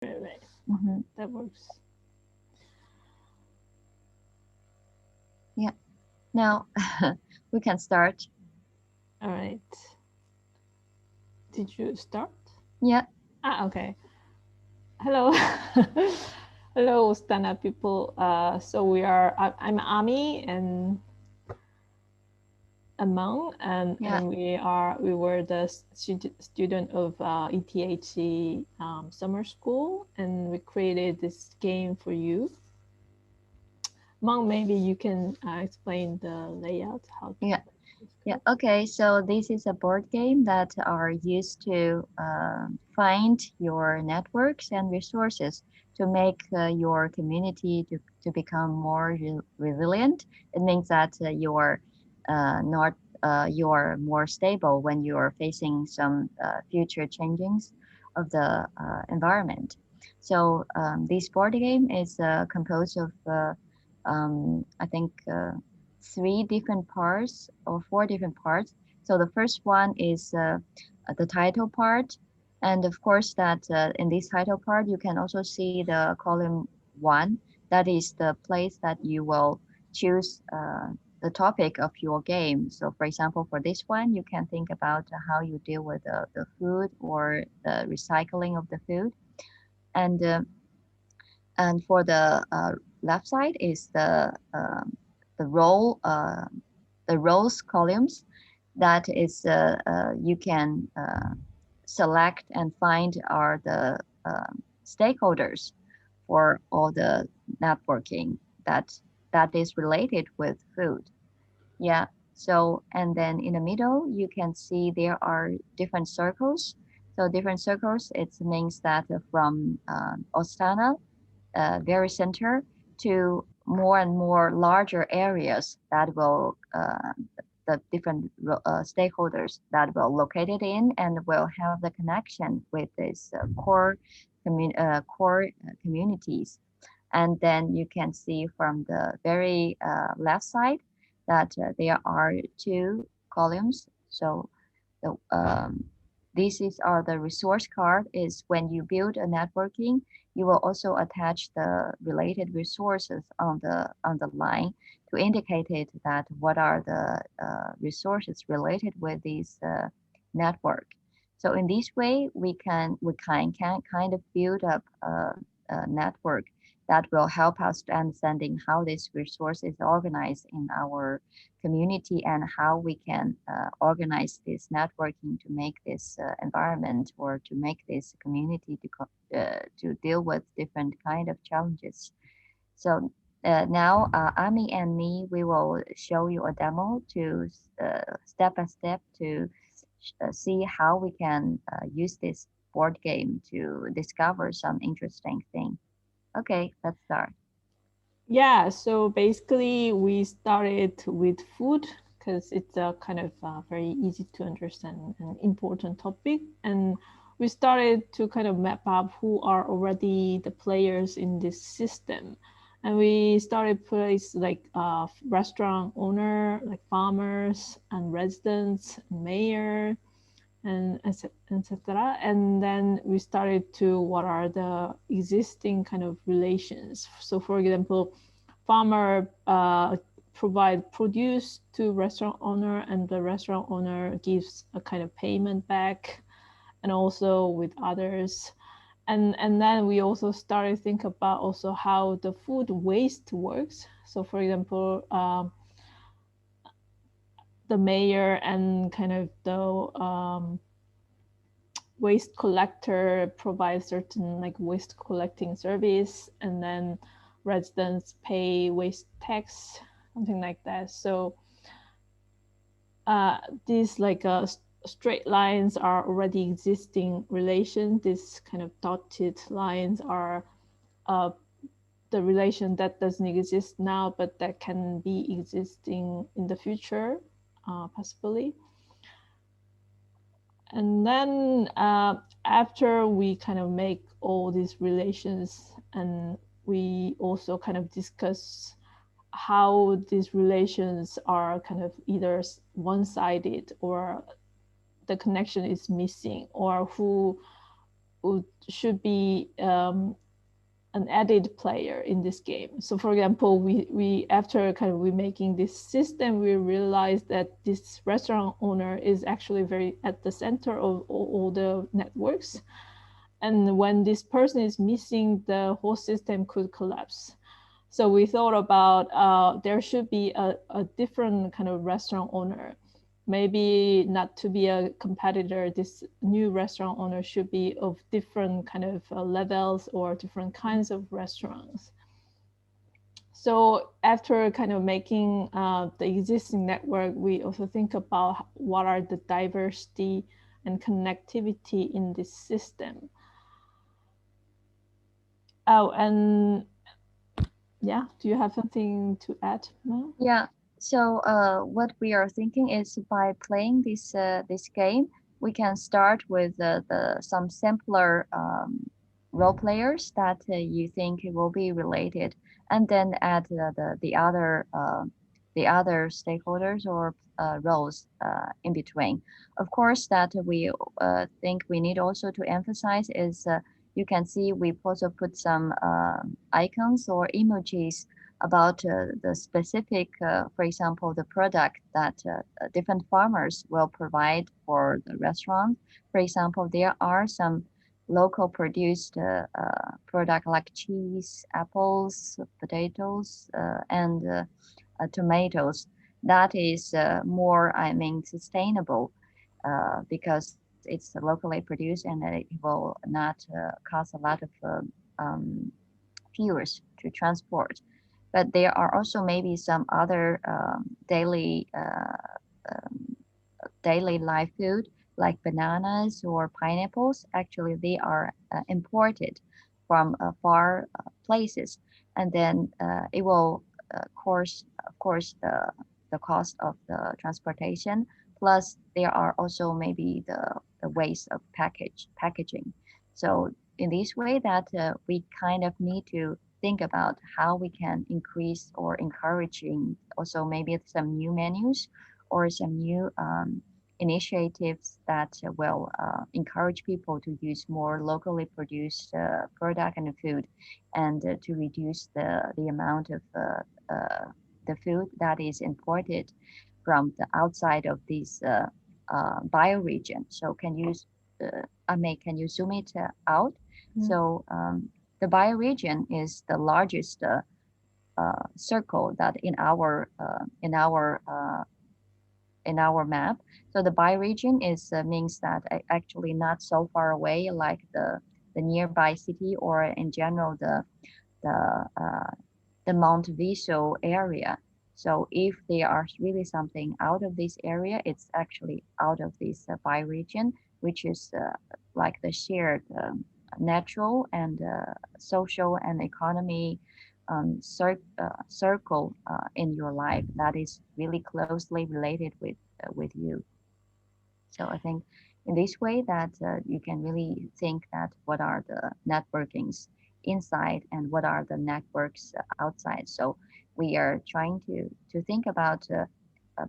Right. That works. Yeah. Now we can start. All right. Did you start? Yeah. Okay. Hello. Hello, stand-up people. So I'm Ami and Among, Yeah. we were the student of ETH summer school, and we created this game for you. Mom, maybe you can explain the layout, how to Yeah. play this Yeah. code. Okay. So this is a board game that are used to find your networks and resources to make your community to become more resilient. It means that you're not you're more stable when you're facing some future changings of the environment. So this board game is composed of I think. Three different parts or four different parts. So the first one is the title part. And of course that in this title part, you can also see the column one. That is the place that you will choose the topic of your game. So for example, for this one, you can think about how you deal with the food or the recycling of the food. And and for the left side is the role the rows columns that is you can select and find are the stakeholders for all the networking that that is related with food. Yeah. So, and then in the middle, you can see there are different circles. So different circles, it means that from Ostana very center to more and more larger areas that will the different stakeholders that will located in and will have the connection with these core communities. And then you can see from the very left side that there are two columns. So the this is are the resource card is when you build a networking, you will also attach the related resources on the line to indicate it that what are the resources related with this network. So in this way, we can kind of build up a network that will help us to understanding how this resource is organized in our community and how we can organize this networking to make this environment or to make this community to deal with different kind of challenges. So now Ami and me, we will show you a demo to step by step to see how we can use this board game to discover some interesting thing. Okay, let's start. Yeah, so basically we started with food because it's a kind of very easy to understand and important topic. And we started to kind of map up who are already the players in this system. And we started place like restaurant owner, like farmers and residents, and mayor, and etc. And then we started to what are the existing kind of relations. So for example, farmer provide produce to restaurant owner, and the restaurant owner gives a kind of payment back, and also with others. And then we also started to think about also how the food waste works. So for example, the mayor and kind of the waste collector provides certain like waste collecting service, and then residents pay waste tax, something like that. So uh, these like straight lines are already existing relation. These kind of dotted lines are uh, the relation that doesn't exist now but that can be existing in the future, possibly. And then after we kind of make all these relations, and we also kind of discuss how these relations are kind of either one-sided or the connection is missing, or who should be an added player in this game. So for example, we after kind of we making this system, we realized that this restaurant owner is actually very at the center of all the networks. And when this person is missing, the whole system could collapse. So we thought about there should be a different kind of restaurant owner. Maybe not to be a competitor, this new restaurant owner should be of different kind of levels or different kinds of restaurants. So after kind of making the existing network, we also think about what are the diversity and connectivity in this system. Oh, and yeah, do you have something to add, Mo? Yeah. So what we are thinking is by playing this game, we can start with some simpler role players that you think will be related, and then add the other stakeholders or roles in between. Of course, that we think we need also to emphasize is you can see we also put some icons or emojis about the specific, for example, the product that different farmers will provide for the restaurant. For example, there are some local produced product like cheese, apples, potatoes, and tomatoes. That is more, I mean, sustainable because it's locally produced and it will not cost a lot of fuels to transport. But there are also maybe some other daily life food like bananas or pineapples. Actually, they are imported from far places, and then it will of course, the cost of the transportation. Plus, there are also maybe the waste of packaging. So in this way, that we kind of need to think about how we can increase or encouraging also maybe some new menus or some new initiatives that will encourage people to use more locally produced product and food, and to reduce the amount of the food that is imported from the outside of this bioregion. So can you, Ahmee, can you zoom it out? Mm. So the bioregion is the largest circle that in our map. So the bioregion is means that actually not so far away, like the nearby city or in general the uh, the Mount Viso area. So if there are really something out of this area, it's actually out of this bioregion, which is like the shared natural and social and economy circle in your life that is really closely related with you. So I think in this way that you can really think that what are the networkings inside and what are the networks outside. So we are trying to think about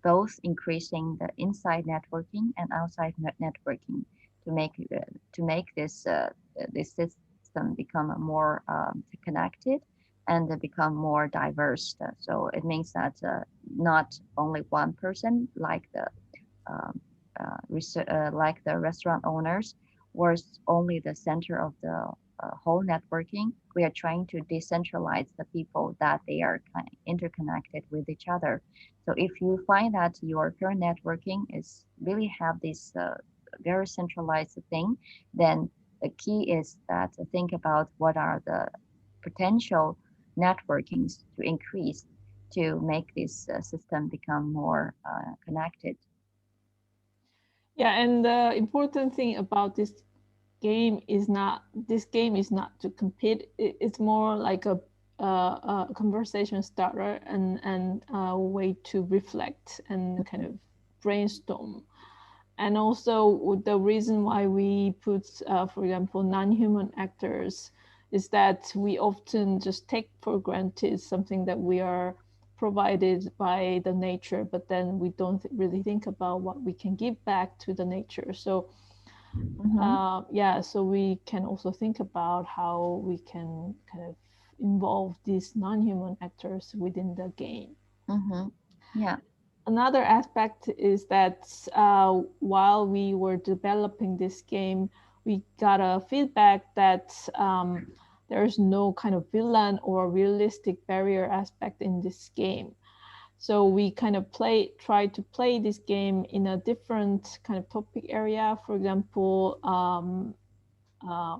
both increasing the inside networking and outside networking to make this system become more connected and become more diverse. So it means that not only one person like um, like the restaurant owners was only the center of the whole networking. We are trying to decentralize the people that they are kind of interconnected with each other. So if you find that your current networking is really have this very centralized thing, then the key is that to think about what are the potential networkings to increase to make this system become more connected. Yeah, and the important thing about this game is not to compete. It's more like a conversation starter and a way to reflect and kind of brainstorm. And also the reason why we put, for example, non-human actors is that we often just take for granted something that we are provided by the nature, but then we don't really think about what we can give back to the nature. So Mm-hmm. Yeah, so we can also think about how we can kind of involve these non-human actors within the game. Mm-hmm. Yeah. Another aspect is that while we were developing this game, we got a feedback that there's no kind of villain or realistic barrier aspect in this game. So we kind of try to play this game in a different kind of topic area. For example, uh,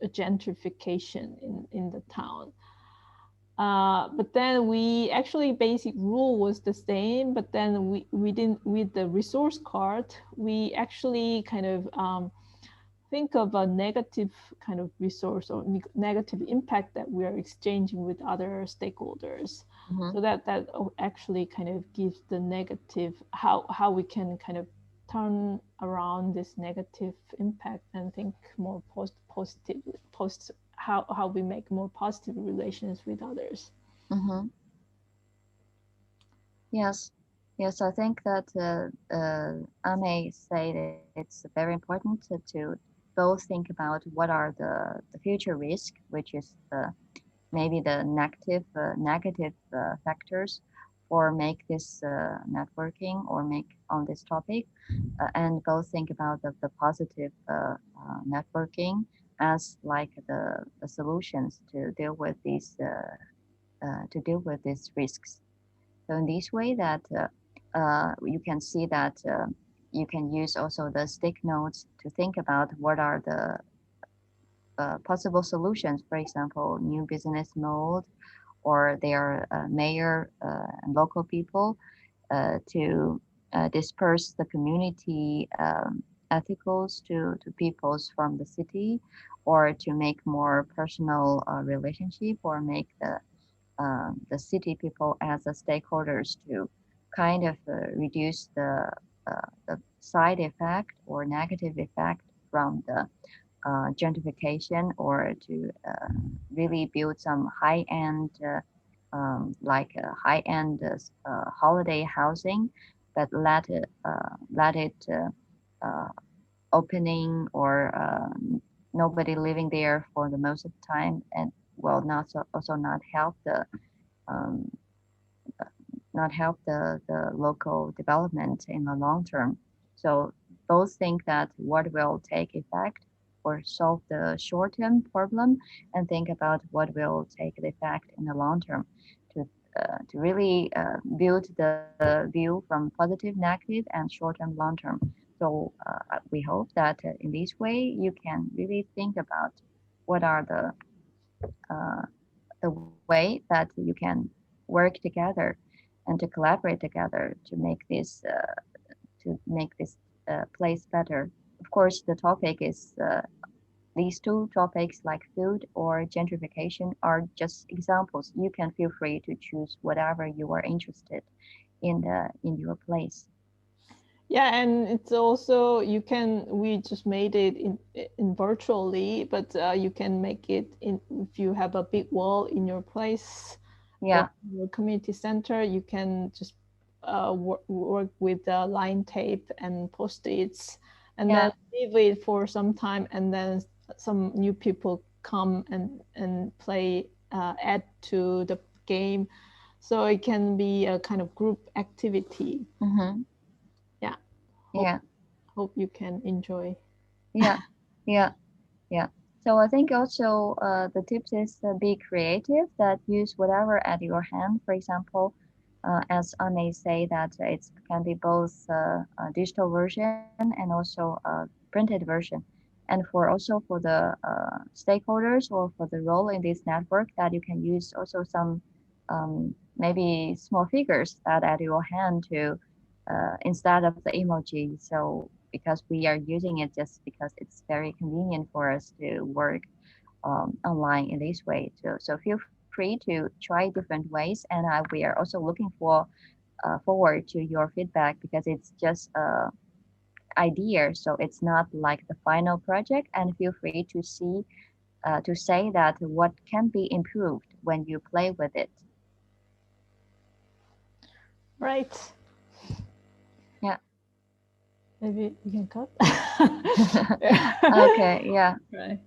gentrification in the town. But then we actually basic rule was the same, but then we didn't with the resource card, we actually kind of think of a negative kind of resource or negative impact that we are exchanging with other stakeholders. Mm-hmm. So that actually kind of gives the negative how we can kind of turn around this negative impact and think more positively how we make more positive relations with others. Mm-hmm. Yes. Yes, I think that I may say that it's very important to both think about what are the future risk, which is maybe the negative factors for make this networking or make on this topic, and both think about the positive networking as like the solutions to deal with these risks. So in this way that you can see that you can use also the stick notes to think about what are the possible solutions. For example, new business mode or their mayor and local people to disperse the community ethicals to peoples from the city, or to make more personal relationship, or make the city people as a stakeholders to kind of reduce the side effect or negative effect from the gentrification, or to really build some high-end like high-end holiday housing, but let it opening, or nobody living there for the most of the time, and well not so, also um, not help the local development in the long term. So both think that what will take effect or solve the short term problem, and think about what will take the effect in the long term, to really build the view from positive, negative, and short term, long term. So we hope that in this way you can really think about what are uh, the way that you can work together and to collaborate together to make this place better. Of course, the topic is these two topics like food or gentrification are just examples. You can feel free to choose whatever you are interested in your place. Yeah, and it's also you can we just made it in virtually, but you can make it in if you have a big wall in your place or Yeah, your community center. You can just work with line tape and post-its, and then yeah, leave it for some time, and then some new people come and play add to the game, so it can be a kind of group activity. mm-hmm. Yeah, hope Yeah, hope you can enjoy. yeah, yeah. Yeah. So I think also the tips is be creative, that use whatever at your hand. For example, as I may say that it can be both a digital version and also a printed version. And for also for the stakeholders or for the role in this network, that you can use also some maybe small figures that at your hand to instead of the emoji. So because we are using it just because it's very convenient for us to work online in this way. So feel free to try different ways, and we are also looking forward to your feedback, because it's just a idea, so it's not like the final project. And feel free to say that what can be improved when you play with it. Right. Yeah. maybe you can cut. Okay, yeah. Right.